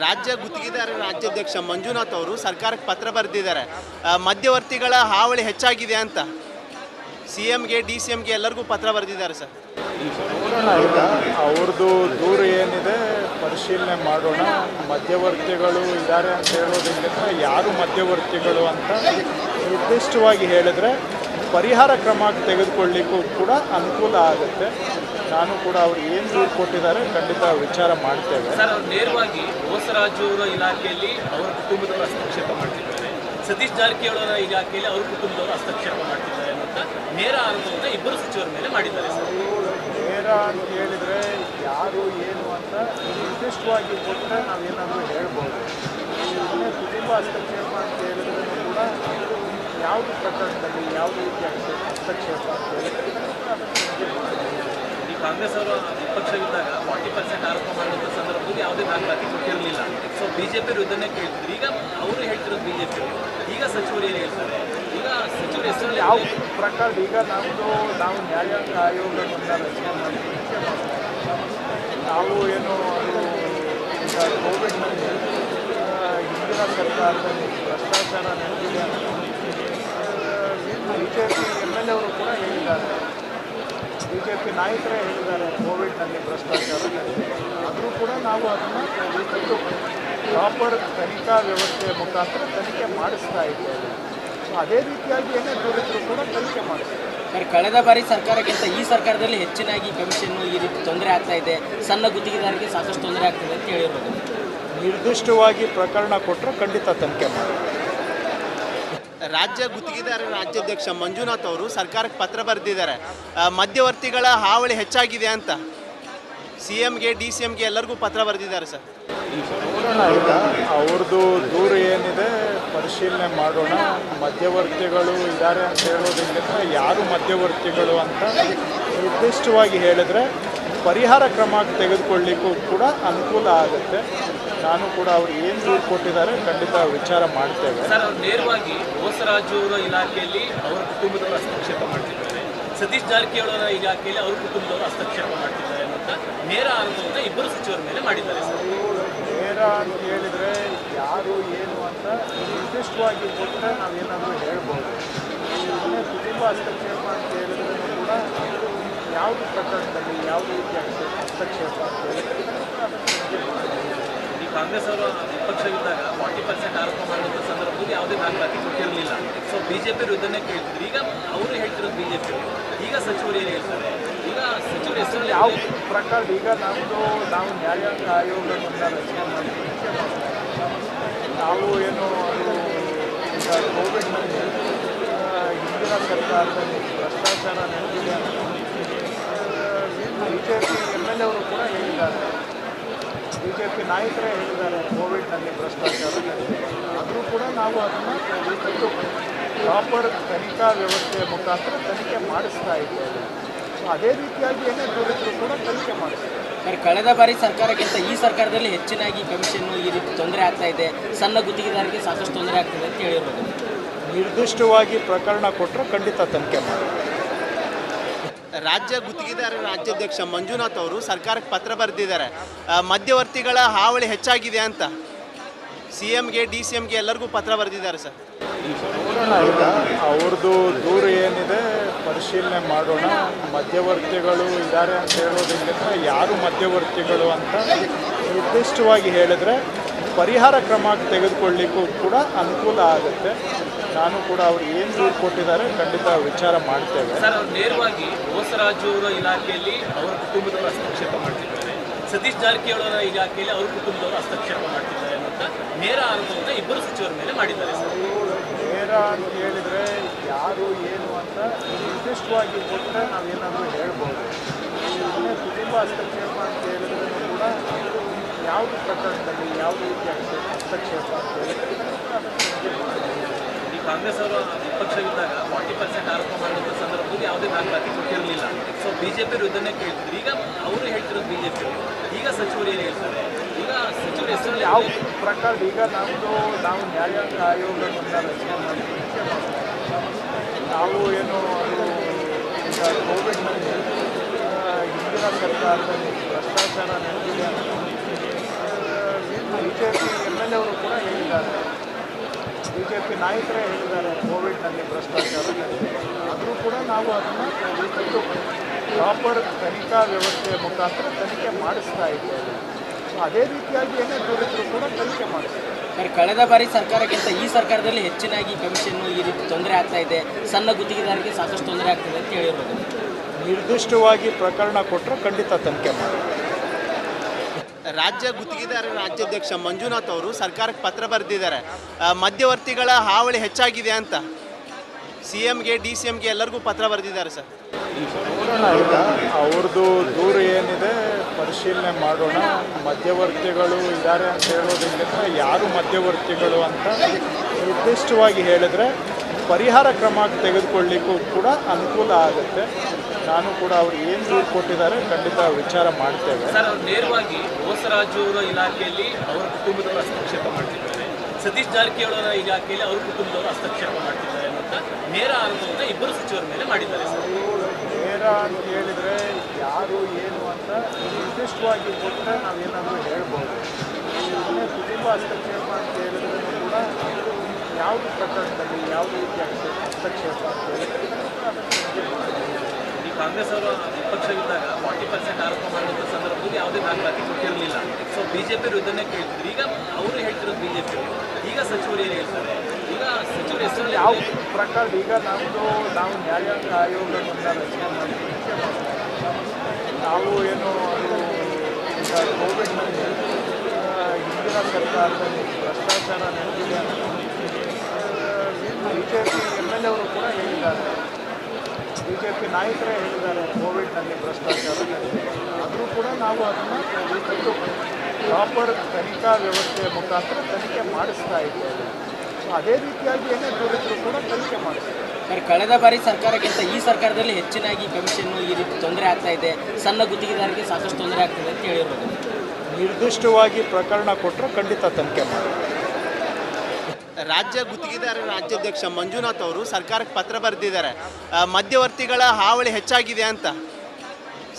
ರಾಜ್ಯ ಗುತ್ತಿಗೆದಾರ ರಾಜ್ಯಾಧ್ಯಕ್ಷ ಮಂಜುನಾಥ್ ಅವರು ಸರ್ಕಾರಕ್ಕೆ ಪತ್ರ ಬರೆದಿದ್ದಾರೆ. ಮಧ್ಯವರ್ತಿಗಳ ಹಾವಳಿ ಹೆಚ್ಚಾಗಿದೆ ಅಂತ CMಗೆ DCMಗೆ ಎಲ್ಲರಿಗೂ ಪತ್ರ ಬರೆದಿದ್ದಾರೆ ಸರ್. ನೋಡೋಣ, ಈಗ ಅವ್ರದ್ದು ದೂರ ಏನಿದೆ ಪರಿಶೀಲನೆ ಮಾಡೋಣ. ಮಧ್ಯವರ್ತಿಗಳು ಇದ್ದಾರೆ ಅಂತ ಹೇಳೋದ್ರಿಂದ ಯಾರು ಮಧ್ಯವರ್ತಿಗಳು ಅಂತ ನಿರ್ದಿಷ್ಟವಾಗಿ ಹೇಳಿದ್ರೆ ಪರಿಹಾರ ಕ್ರಮ ತೆಗೆದುಕೊಳ್ಳಿಕ್ಕೂ ಕೂಡ ಅನುಕೂಲ ಆಗುತ್ತೆ. ನಾನು ಕೂಡ ಅವ್ರು ಏನು ದೂರು ಕೊಟ್ಟಿದ್ದಾರೆ ಖಂಡಿತ ವಿಚಾರ ಮಾಡ್ತೇವೆ. ಸರ್, ಅವ್ರು ನೇರವಾಗಿ ಬೋಸರಾಜು ಅವರ ಇಲಾಖೆಯಲ್ಲಿ ಅವರ ಕುಟುಂಬದವರು ಹಸ್ತಕ್ಷೇಪ ಮಾಡ್ತಿದ್ದಾರೆ, ಸತೀಶ್ ಜಾರಕಿಹೊಳಿ ಅವರ ಇಲಾಖೆಯಲ್ಲಿ ಅವ್ರ ಕುಟುಂಬದವರು ಹಸ್ತಕ್ಷೇಪ ಮಾಡ್ತಿದ್ದಾರೆ ಅಂತ ನೇರ ಆರೋಪವನ್ನು ಇಬ್ಬರು ಸಚಿವರ ಮೇಲೆ ಮಾಡಿದ್ದಾರೆ. ಸರ್, ನೇರ ಅಂತ ಹೇಳಿದರೆ ಯಾರು ಏನು ಅಂತ ನಿರ್ದಿಷ್ಟವಾಗಿ ಕೊಟ್ಟರೆ ನಾವೇನಾದರೂ ಹೇಳ್ಬೋದು. ಕುಟುಂಬ ಹಸ್ತಕ್ಷೇಪ ಅಂತ ಹೇಳಿದ್ರೆ ಕೂಡ ಯಾವುದು ಪ್ರಕರಣದಲ್ಲಿ ಯಾವ ರೀತಿಯ ಹಸ್ತಕ್ಷೇಪ ಅಂತ ಹೇಳಿದ್ರೆ ಈ ಕಾಂಗ್ರೆಸ್ ಅವರು ವಿಪಕ್ಷವಿದ್ದಾಗ 40% ಆರೋಪ ಮಾಡುವಂಥ ಸಂದರ್ಭದಲ್ಲಿ ಯಾವುದೇ ದಾಖಲಾತಿ ಕೊಟ್ಟಿರಲಿಲ್ಲ. So BJP ವಿರುದ್ಧನೇ ಕೇಳ್ತಿದ್ರು. ಈಗ ಅವರು ಹೇಳ್ತಿರೋದು BJP, ಈಗ ಸಚಿವರು ಏನು ಹೇಳ್ತಾರೆ? ಈಗ ಸಚಿವರ ಹೆಸರಲ್ಲಿ ಯಾವ ಪ್ರಕಾರ ಈಗ ನಾವು ನ್ಯಾಯಾಂಗ ಆಯೋಗವನ್ನು ರಚನೆ ಮಾಡಿದ್ದೀವಿ. ನಾವು ಏನು ಈಗ ಕೋವಿಡ್ನಲ್ಲಿ ಹಿಂದಿನ ಸರ್ಕಾರದಲ್ಲಿ ಭ್ರಷ್ಟಾಚಾರ ನಡೆದಿದೆ ಅಂತ BJP MLA ಅವರು ಕೂಡ ಹೇಳಿದ್ದಾರೆ, BJP ನಾಯಕರೇ ಹೇಳಿದ್ದಾರೆ ಕೋವಿಡ್ನಲ್ಲಿ ಭ್ರಷ್ಟಾಚಾರ ನಡೆದಿದೆ. ಆದರೂ ಕೂಡ ನಾವು ಅದನ್ನು ಪ್ರಾಪರ್ ತನಿಖಾ ವ್ಯವಸ್ಥೆಯ ಮುಖಾಂತರ ತನಿಖೆ ಮಾಡಿಸ್ತಾ ಇದ್ದೇವೆ. ಅದೇ ರೀತಿಯಾಗಿ ಏನೇ ದೂರಿದ್ರು ಕೂಡ ತನಿಖೆ ಮಾಡಿಸ್ತಾರೆ. ಸರ್, ಕಳೆದ ಬಾರಿ ಸರ್ಕಾರಕ್ಕಿಂತ ಈ ಸರ್ಕಾರದಲ್ಲಿ ಹೆಚ್ಚಿನಾಗಿ ಕಮಿಷನ್ ಈ ರೀತಿ ತೊಂದರೆ ಆಗ್ತಾ ಇದೆ, ಸಣ್ಣ ಗುತ್ತಿಗೆದಾರರಿಗೆ ಸಾಕಷ್ಟು ತೊಂದರೆ ಆಗ್ತಿದೆ ಅಂತ ಹೇಳಿರೋದು. ನಿರ್ದಿಷ್ಟವಾಗಿ ಪ್ರಕರಣ ಕೊಟ್ಟರೆ ಖಂಡಿತ ತನಿಖೆ ಮಾಡಿ. ರಾಜ್ಯ ಗುತ್ತಿಗೆದಾರ ರಾಜ್ಯಾಧ್ಯಕ್ಷ ಮಂಜುನಾಥ್ ಅವರು ಸರ್ಕಾರಕ್ಕೆ ಪತ್ರ ಬರೆದಿದ್ದಾರೆ. ಮಧ್ಯವರ್ತಿಗಳ ಹಾವಳಿ ಹೆಚ್ಚಾಗಿದೆ ಅಂತ CMಗೆ DCMಗೆ ಎಲ್ಲರಿಗೂ ಪತ್ರ ಬರೆದಿದ್ದಾರೆ ಸರ್. ನೋಡೋಣ, ಈಗ ಅವ್ರದ್ದು ದೂರ ಏನಿದೆ ಪರಿಶೀಲನೆ ಮಾಡೋಣ. ಮಧ್ಯವರ್ತಿಗಳು ಇದ್ದಾರೆ ಅಂತ ಹೇಳೋದ್ರಿಂದ ಯಾರು ಮಧ್ಯವರ್ತಿಗಳು ಅಂತ ನಿರ್ದಿಷ್ಟವಾಗಿ ಹೇಳಿದ್ರೆ ಪರಿಹಾರ ಕ್ರಮ ತೆಗೆದುಕೊಳ್ಳಿಕ್ಕೂ ಕೂಡ ಅನುಕೂಲ ಆಗುತ್ತೆ. ನಾನು ಕೂಡ ಅವ್ರು ಏನು ದೂರು ಕೊಟ್ಟಿದ್ದಾರೆ ಖಂಡಿತ ವಿಚಾರ ಮಾಡ್ತೇವೆ. ಸರ್, ಅವ್ರು ನೇರವಾಗಿ ಬೋಸರಾಜು ಅವರ ಇಲಾಖೆಯಲ್ಲಿ ಅವರ ಕುಟುಂಬದವರು ಹಸ್ತಕ್ಷೇಪ ಮಾಡ್ತಿದ್ದಾರೆ, ಸತೀಶ್ ಜಾರಕಿಹೊಳಿ ಅವರ ಇಲಾಖೆಯಲ್ಲಿ ಅವ್ರ ಕುಟುಂಬದವರು ಹಸ್ತಕ್ಷೇಪ ಮಾಡ್ತಿದ್ದಾರೆ ಅಂತ ನೇರ ಆರೋಪವನ್ನು ಇಬ್ಬರು ಸಚಿವರ ಮೇಲೆ ಮಾಡಿದ್ದಾರೆ. ಸರ್, ನೇರ ಅಂತ ಹೇಳಿದರೆ ಯಾರು ಏನು ಅಂತ ನಿರ್ದಿಷ್ಟವಾಗಿ ಕೊಟ್ಟರೆ ನಾವೇನಾದರೂ ಹೇಳ್ಬೋದು. ಕುಟುಂಬ ಹಸ್ತಕ್ಷೇಪ ಅಂತ ಹೇಳಿದ್ರೆ ಕೂಡ ಯಾವುದು ಪ್ರಕರಣದಲ್ಲಿ ಯಾವ ರೀತಿಯ ಹಸ್ತಕ್ಷೇಪ ಅಂತ ಹೇಳಿದ್ರೆ ಈ ಕಾಂಗ್ರೆಸ್ ಅವರು ವಿಪಕ್ಷವಿದ್ದಾಗ 40% ಆರೋಪ ಮಾಡುವಂಥ ಸಂದರ್ಭದಲ್ಲಿ ಯಾವುದೇ ದಾಖಲಾತಿ ಕೊಟ್ಟಿರಲಿಲ್ಲ. So BJP ವಿರುದ್ಧನೇ ಕೇಳ್ತಿದ್ರು. ಈಗ ಅವರು ಹೇಳ್ತಿರೋದು BJP, ಈಗ ಸಚಿವರು ಏನು ಹೇಳ್ತಾರೆ? ಈಗ ಸಚಿವರ ಹೆಸರಲ್ಲಿ ಯಾವ ಪ್ರಕಾರ ಈಗ ನಾವು ನ್ಯಾಯಾಂಗ ಆಯೋಗವನ್ನು ರಚನೆ ಮಾಡಿದ್ದೀವಿ. ನಾವು ಏನು ಈಗ ಕೋವಿಡ್ನಲ್ಲಿ ಹಿಂದಿನ ಸರ್ಕಾರದಲ್ಲಿ ಭ್ರಷ್ಟಾಚಾರ ನಡೆದಿದೆ ಅಂತ BJP MLA ಅವರು ಕೂಡ ಹೇಳಿದ್ದಾರೆ, BJP ನಾಯಕರೇ ಹೇಳಿದ್ದಾರೆ ಕೋವಿಡ್ನಲ್ಲಿ ಭ್ರಷ್ಟಾಚಾರ ನಡೆದಿದೆ. ಆದರೂ ಕೂಡ ನಾವು ಅದನ್ನು ಪ್ರಾಪರ್ ತನಿಖಾ ವ್ಯವಸ್ಥೆಯ ಮುಖಾಂತರ ತನಿಖೆ ಮಾಡಿಸ್ತಾ ಇದ್ದೇವೆ. ಅದೇ ರೀತಿಯಾಗಿ ಏನೇ ದೂರಿದ್ರು ಕೂಡ ತನಿಖೆ ಮಾಡಿಸ್ತಾರೆ. ಸರ್, ಕಳೆದ ಬಾರಿ ಸರ್ಕಾರಕ್ಕಿಂತ ಈ ಸರ್ಕಾರದಲ್ಲಿ ಹೆಚ್ಚಿನಾಗಿ ಕಮಿಷನ್ ಈ ರೀತಿ ತೊಂದರೆ ಆಗ್ತಾ ಇದೆ, ಸಣ್ಣ ಗುತ್ತಿಗೆದಾರರಿಗೆ ಸಾಕಷ್ಟು ತೊಂದರೆ ಆಗ್ತಿದೆ ಅಂತ ಹೇಳಿರೋದು. ನಿರ್ದಿಷ್ಟವಾಗಿ ಪ್ರಕರಣ ಕೊಟ್ಟರೆ ಖಂಡಿತ ತನಿಖೆ ಮಾಡಿ. ರಾಜ್ಯ ಗುತ್ತಿಗೆದಾರ ರಾಜ್ಯಾಧ್ಯಕ್ಷ ಮಂಜುನಾಥ್ ಅವರು ಸರ್ಕಾರಕ್ಕೆ ಪತ್ರ ಬರೆದಿದ್ದಾರೆ. ಮಧ್ಯವರ್ತಿಗಳ ಹಾವಳಿ ಹೆಚ್ಚಾಗಿದೆ ಅಂತ CMಗೆ DCMಗೆ ಎಲ್ಲರಿಗೂ ಪತ್ರ ಬರೆದಿದ್ದಾರೆ ಸರ್. ನೋಡೋಣ, ಈಗ ಅವ್ರದ್ದು ದೂರ ಏನಿದೆ ಪರಿಶೀಲನೆ ಮಾಡೋಣ. ಮಧ್ಯವರ್ತಿಗಳು ಇದ್ದಾರೆ ಅಂತ ಹೇಳೋದ್ರಿಂದ ಯಾರು ಮಧ್ಯವರ್ತಿಗಳು ಅಂತ ನಿರ್ದಿಷ್ಟವಾಗಿ ಹೇಳಿದ್ರೆ ಪರಿಹಾರ ಕ್ರಮ ತೆಗೆದುಕೊಳ್ಳಿಕ್ಕೂ ಕೂಡ ಅನುಕೂಲ ಆಗುತ್ತೆ. ನಾನು ಕೂಡ ಅವ್ರು ಏನು ದೂರು ಕೊಟ್ಟಿದ್ದಾರೆ ಖಂಡಿತ ವಿಚಾರ ಮಾಡ್ತೇವೆ. ಸರ್, ಅವ್ರು ನೇರವಾಗಿ ಬೋಸರಾಜು ಅವರ ಇಲಾಖೆಯಲ್ಲಿ ಅವರ ಕುಟುಂಬದವರು ಹಸ್ತಕ್ಷೇಪ ಮಾಡ್ತಿದ್ದಾರೆ, ಸತೀಶ್ ಜಾರಕಿಹೊಳಿ ಅವರ ಇಲಾಖೆಯಲ್ಲಿ ಅವ್ರ ಕುಟುಂಬದವರು ಹಸ್ತಕ್ಷೇಪ ಮಾಡ್ತಿದ್ದಾರೆ ಅಂತ ನೇರ ಆರೋಪವನ್ನು ಇಬ್ಬರು ಸಚಿವರ ಮೇಲೆ ಮಾಡಿದ್ದಾರೆ. ಸರ್, ನೇರ ಅಂತ ಹೇಳಿದರೆ ಯಾರು ಏನು ಅಂತ ನಿರ್ದಿಷ್ಟವಾಗಿ ಕೊಟ್ಟರೆ ನಾವೇನಾದರೂ ಹೇಳ್ಬೋದು. ಕುಟುಂಬ ಹಸ್ತಕ್ಷೇಪ ಅಂತ ಹೇಳಿದ್ರೆ ಕೂಡ ಯಾವುದು ಪ್ರಕರಣದಲ್ಲಿ ಯಾವ ರೀತಿಯ ಹಸ್ತಕ್ಷೇಪ ಅಂತ ಹೇಳಿದ್ರೆ ಈ ಕಾಂಗ್ರೆಸ್ ಅವರು ವಿಪಕ್ಷವಿದ್ದಾಗ 40% ಆರೋಪ ಮಾಡುವಂಥ ಸಂದರ್ಭದಲ್ಲಿ ಯಾವುದೇ ದಾಖಲಾತಿ ಕೊಟ್ಟಿರಲಿಲ್ಲ. So BJP ವಿರುದ್ಧನೇ ಕೇಳ್ತಿದ್ರು. ಈಗ ಅವರು ಹೇಳ್ತಿರೋದು BJP, ಈಗ ಸಚಿವರು ಏನು ಹೇಳ್ತಾರೆ? ಈಗ ಸಚಿವರ ಹೆಸರಲ್ಲಿ ಯಾವ ಪ್ರಕಾರ ಈಗ ನಾವು ನ್ಯಾಯಾಂಗ ಆಯೋಗವನ್ನು ರಚನೆ ಮಾಡಿದ್ದೀವಿ. ನಾವು ಏನು ಈಗ ಕೋವಿಡ್ನಲ್ಲಿ ಹಿಂದಿನ ಸರ್ಕಾರದಲ್ಲಿ ಭ್ರಷ್ಟಾಚಾರ ನಡೆದಿದೆ ಅಂತ BJP ಪಿ ನಾಯಕರೇ ಹೇಳಿದ್ದಾರೆ ಕೋವಿಡ್ನಲ್ಲಿ ಭ್ರಷ್ಟಾಚಾರ ನಡೆದಿದೆ. ಆದರೂ ಕೂಡ ನಾವು ಅದನ್ನು ಪ್ರಾಪರ್ ತನಿಖಾ ವ್ಯವಸ್ಥೆಯ ಮುಖಾಂತರ ತನಿಖೆ ಮಾಡಿಸ್ತಾ ಇದ್ದೇವೆ. ಸೊ ಅದೇ ರೀತಿಯಾಗಿ ಏನೇ ದೊರೆತರೂ ಕೂಡ ತನಿಖೆ ಮಾಡಿಸ್ತೀವಿ. ಸರ್, ಕಳೆದ ಬಾರಿ ಸರ್ಕಾರಕ್ಕಿಂತ ಈ ಸರ್ಕಾರದಲ್ಲಿ ಹೆಚ್ಚಿನಾಗಿ ಕಮಿಷನ್ನು ಈ ರೀತಿ ತೊಂದರೆ ಆಗ್ತಾ ಇದೆ, ಸಣ್ಣ ಗುತ್ತಿಗೆದಾರರಿಗೆ ಸಾಕಷ್ಟು ತೊಂದರೆ ಆಗ್ತಿದೆ ಅಂತ ಹೇಳಿರ್ಬೋದು. ನಿರ್ದಿಷ್ಟವಾಗಿ ಪ್ರಕರಣ ಕೊಟ್ಟರೆ ಖಂಡಿತ ತನಿಖೆ ಮಾಡಿ. ರಾಜ್ಯ ಗುತ್ತಿಗೆದಾರರ ರಾಜ್ಯಾಧ್ಯಕ್ಷ ಮಂಜುನಾಥ್ ಅವರು ಸರ್ಕಾರಕ್ಕೆ ಪತ್ರ ಬರೆದಿದ್ದಾರೆ. ಮಧ್ಯವರ್ತಿಗಳ ಹಾವಳಿ ಹೆಚ್ಚಾಗಿದೆ ಅಂತ CMಗೆ DCMಗೆ ಎಲ್ಲರಿಗೂ ಪತ್ರ ಬರೆದಿದ್ದಾರೆ ಸರ್. ನೋಡೋಣ, ಈಗ ಅವ್ರದ್ದು ದೂರು ಏನಿದೆ ಪರಿಶೀಲನೆ ಮಾಡೋಣ. ಮಧ್ಯವರ್ತಿಗಳು ಇದ್ದಾರೆ ಅಂತ ಹೇಳೋದಕ್ಕಿಂತ ಯಾರು ಮಧ್ಯವರ್ತಿಗಳು ಅಂತ ನಿರ್ದಿಷ್ಟವಾಗಿ ಹೇಳಿದ್ರೆ ಪರಿಹಾರ ಕ್ರಮ ತೆಗೆದುಕೊಳ್ಳಿಕ್ಕೂ ಕೂಡ ಅನುಕೂಲ ಆಗುತ್ತೆ. ನಾನು ಕೂಡ ಅವ್ರು ಏನು ದೂರು ಕೊಟ್ಟಿದ್ದಾರೆ ಖಂಡಿತ ವಿಚಾರ ಮಾಡ್ತೇವೆ. ಸರ್, ಅವ್ರು ನೇರವಾಗಿ ಬೋಸರಾಜು ಅವರ ಇಲಾಖೆಯಲ್ಲಿ ಅವರ ಕುಟುಂಬದವರು ಹಸ್ತಕ್ಷೇಪ ಮಾಡ್ತಿದ್ದಾರೆ, ಸತೀಶ್ ಜಾರಕಿಹೊಳಿ ಅವರ ಇಲಾಖೆಯಲ್ಲಿ ಅವ್ರ ಕುಟುಂಬದವರು ಹಸ್ತಕ್ಷೇಪ ಮಾಡ್ತಿದ್ದಾರೆ ಅಂತ ನೇರ ಆರೋಪವನ್ನು ಇಬ್ಬರು ಸಚಿವರ ಮೇಲೆ ಮಾಡಿದ್ದಾರೆ ಸರ್. ನೇರ ಅಂತ ಹೇಳಿದರೆ ಯಾರು ಏನು ಅಂತ ನಿರ್ದಿಷ್ಟವಾಗಿ ಕೊಟ್ಟರೆ ನಾವೇನಾದರೂ ಹೇಳ್ಬೋದು. ಸುಮ್ಮನೆ ಕುಟುಂಬ ಹಸ್ತಕ್ಷೇಪ ಅಂತ ಹೇಳಿದ್ರೆ ಕೂಡ ಯಾವುದು ಪ್ರಕರಣದಲ್ಲಿ ಯಾವ ರೀತಿಯ ಹಸ್ತಕ್ಷೇಪ ಅಂತ ಹೇಳಿದ್ರೆ ಈ ಕಾಂಗ್ರೆಸ್ ಅವರು ವಿಪಕ್ಷವಿದ್ದಾಗ 40% ಆರೋಪ ಮಾಡುವಂಥ ಸಂದರ್ಭದಲ್ಲಿ ಯಾವುದೇ ದಾಖಲಾತಿ ಕೊಟ್ಟಿರಲಿಲ್ಲ. So BJP ವಿರುದ್ಧನೇ ಕೇಳ್ತಿದ್ರು. ಈಗ ಅವರು ಹೇಳ್ತಿರೋದು ಬಿಜೆಪಿ, ಈಗ ಸಚಿವರು ಏನು ಹೇಳ್ತಾರೆ? ಈಗ ಸಚಿವರು ಹೆಸರಲ್ಲಿ ಯಾವ ಪ್ರಕಾರ ಈಗ ನಾವು ನ್ಯಾಯಾಂಗ ಆಯೋಗವನ್ನು ರಚನೆ ಮಾಡಿದ್ದೀವಿ. ನಾವು ಏನು ಅದು ಈಗ ಕೋವಿಡ್ನಲ್ಲಿ ಹಿಂದಿನ ಸರ್ಕಾರದಲ್ಲಿ ಭ್ರಷ್ಟಾಚಾರ ನಡೆದಿದೆ ಅಂತ BJP MLA ಅವರು ಕೂಡ ಹೇಳಿದ್ದಾರೆ, BJP ನಾಯಕರೇ ಹೇಳಿದ್ದಾರೆ ಕೋವಿಡ್ನಲ್ಲಿ ಭ್ರಷ್ಟಾಚಾರ ನಡೆದಿದೆ. ಆದರೂ ಕೂಡ ನಾವು ಅದನ್ನು ಪ್ರಾಪರ್ ತನಿಖಾ ವ್ಯವಸ್ಥೆಯ ಮುಖಾಂತರ ತನಿಖೆ ಮಾಡಿಸ್ತಾ ಇದ್ದೇವೆ. ಸೊ ಅದೇ ರೀತಿಯಾಗಿ ಏನೇ ದೊರೆತರೂ ಕೂಡ ತನಿಖೆ ಮಾಡಿಸ್ತೀವಿ. ಸರ್, ಕಳೆದ ಬಾರಿ ಸರ್ಕಾರಕ್ಕಿಂತ ಈ ಸರ್ಕಾರದಲ್ಲಿ ಹೆಚ್ಚಿನಾಗಿ ಕಮಿಷನ್ನು ಈ ರೀತಿ ತೊಂದರೆ ಆಗ್ತಾ ಇದೆ, ಸಣ್ಣ ಗುತ್ತಿಗೆದಾರರಿಗೆ ಸಾಕಷ್ಟು ತೊಂದರೆ ಆಗ್ತಿದೆ ಅಂತ ಹೇಳಿರ್ಬೋದು. ನಿರ್ದಿಷ್ಟವಾಗಿ ಪ್ರಕರಣ ಕೊಟ್ಟರೆ ಖಂಡಿತ ತನಿಖೆ ಮಾಡಿ. ರಾಜ್ಯ ಗುತ್ತಿಗೆದಾರರ ರಾಜ್ಯಾಧ್ಯಕ್ಷ ಮಂಜುನಾಥ್ ಅವರು ಸರ್ಕಾರಕ್ಕೆ ಪತ್ರ ಬರೆದಿದ್ದಾರೆ. ಮಧ್ಯವರ್ತಿಗಳ ಹಾವಳಿ ಹೆಚ್ಚಾಗಿದೆ ಅಂತ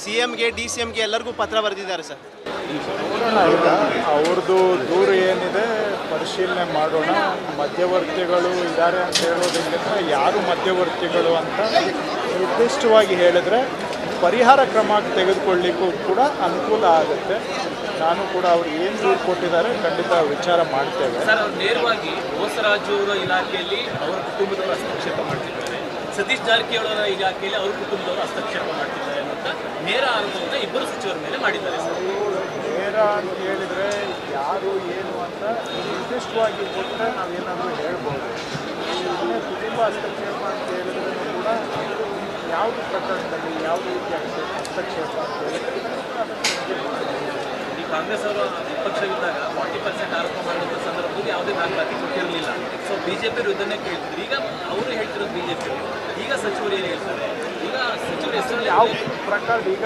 CMಗೆ DCMಗೆ ಎಲ್ಲರಿಗೂ ಪತ್ರ ಬರೆದಿದ್ದಾರೆ ಸರ್. ನೋಡೋಣ, ಈಗ ಅವ್ರದ್ದು ದೂರು ಏನಿದೆ ಪರಿಶೀಲನೆ ಮಾಡೋಣ. ಮಧ್ಯವರ್ತಿಗಳು ಇದ್ದಾರೆ ಅಂತ ಹೇಳೋದಕ್ಕಿಂತ ಯಾರು ಮಧ್ಯವರ್ತಿಗಳು ಅಂತ ನಿರ್ದಿಷ್ಟವಾಗಿ ಹೇಳಿದ್ರೆ ಪರಿಹಾರ ಕ್ರಮ ತೆಗೆದುಕೊಳ್ಳಿಕ್ಕೂ ಕೂಡ ಅನುಕೂಲ ಆಗುತ್ತೆ. ನಾನು ಕೂಡ ಅವ್ರು ಏನು ದೂರು ಕೊಟ್ಟಿದ್ದಾರೆ ಖಂಡಿತ ವಿಚಾರ ಮಾಡ್ತೇವೆ. ಸರ್, ಅವ್ರು ನೇರವಾಗಿ ಬೋಸರಾಜು ಅವರ ಇಲಾಖೆಯಲ್ಲಿ ಅವರ ಕುಟುಂಬದವರು ಹಸ್ತಕ್ಷೇಪ ಮಾಡ್ತಿದ್ದಾರೆ, ಸತೀಶ್ ಜಾರಕಿಹೊಳಿ ಅವರ ಇಲಾಖೆಯಲ್ಲಿ ಅವ್ರ ಕುಟುಂಬದವರು ಹಸ್ತಕ್ಷೇಪ ಮಾಡ್ತಿದ್ದಾರೆ ಅಂತ ನೇರ ಆರೋಪವನ್ನು ಇಬ್ಬರು ಸಚಿವರ ಮೇಲೆ ಮಾಡಿದ್ದಾರೆ ಸರ್. ನೇರ ಅಂತ ಹೇಳಿದರೆ ಯಾರು ಏನು ಅಂತ ನಿರ್ದಿಷ್ಟವಾಗಿ ಕೊಟ್ಟರೆ ನಾವೇನಾದರೂ ಹೇಳ್ಬೋದು. ಸುಮ್ಮನೆ ಕುಟುಂಬ ಹಸ್ತಕ್ಷೇಪ ಅಂತ ಹೇಳಿದ್ರೆ ಕೂಡ ಯಾವುದು ಪ್ರಕರಣದಲ್ಲಿ ಯಾವ ರೀತಿಯ ಹಸ್ತಕ್ಷೇಪ ಅಂತ ಹೇಳಿದ್ರೆ ಈ ಕಾಂಗ್ರೆಸ್ ಅವರು ವಿಪಕ್ಷವಿದ್ದಾಗ 40% ಆರೋಪ ಮಾಡುವಂಥ ಸಂದರ್ಭದಲ್ಲಿ ಯಾವುದೇ ದಾಖಲಾತಿ ಕೊಟ್ಟಿರಲಿಲ್ಲ. So BJP ವಿರುದ್ಧನೇ ಕೇಳ್ತಿದ್ರು. ಈಗ ಅವರು ಹೇಳ್ತಿರೋದು ಬಿಜೆಪಿ, ಈಗ ಸಚಿವರು ಏನು ಹೇಳ್ತಾರೆ? ಈಗ ಸಚಿವರ ಹೆಸರಲ್ಲಿ ಯಾವ ಪ್ರಕಾರ ಈಗ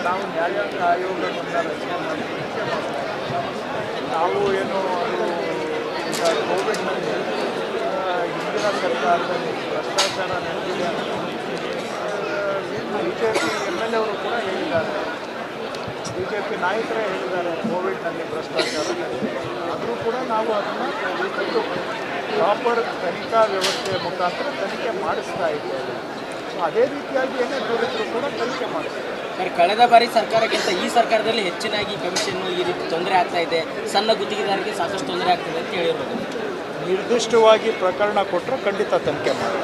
ನಾವು ನ್ಯಾಯಾಂಗ ಆಯೋಗವನ್ನು ರಚನೆ ಮಾಡಿದ್ದೀವಿ. ನಾವು ಏನು ಅದು ಈಗ ಕೋವಿಡ್ನಲ್ಲಿ ಹಿಂದಿನ ಸರ್ಕಾರದಲ್ಲಿ ಭ್ರಷ್ಟಾಚಾರ ನಡೆದಿದೆ ಅಂತ BJP MLA ಅವರು ಕೂಡ ಹೇಳಿದ್ದಾರೆ, BJP ನಾಯಕರೇ ಹೇಳಿದ್ದಾರೆ ಕೋವಿಡ್ನಲ್ಲಿ ಭ್ರಷ್ಟಾಚಾರ ನಡೆದಿದೆ. ಆದರೂ ಕೂಡ ನಾವು ಅದನ್ನು ಪ್ರಾಪರ್ ತನಿಖಾ ವ್ಯವಸ್ಥೆಯ ಮುಖಾಂತರ ತನಿಖೆ ಮಾಡಿಸ್ತಾ ಇದ್ದೇವೆ. ಸೊ ಅದೇ ರೀತಿಯಾಗಿ ಏನೇ ದೊರೆತರೂ ಕೂಡ ತನಿಖೆ ಮಾಡಿಸ್ತೀವಿ. ಸರ್, ಕಳೆದ ಬಾರಿ ಸರ್ಕಾರಕ್ಕಿಂತ ಈ ಸರ್ಕಾರದಲ್ಲಿ ಹೆಚ್ಚಿನಾಗಿ ಕಮಿಷನ್ನು ಈ ರೀತಿ ತೊಂದರೆ ಆಗ್ತಾ ಇದೆ, ಸಣ್ಣ ಗುತ್ತಿಗೆದಾರರಿಗೆ ಸಾಕಷ್ಟು ತೊಂದರೆ ಆಗ್ತಿದೆ ಅಂತ ಹೇಳಿರ್ಬೋದು. ನಿರ್ದಿಷ್ಟವಾಗಿ ಪ್ರಕರಣ ಕೊಟ್ಟರೆ ಖಂಡಿತ ತನಿಖೆ ಮಾಡಿ.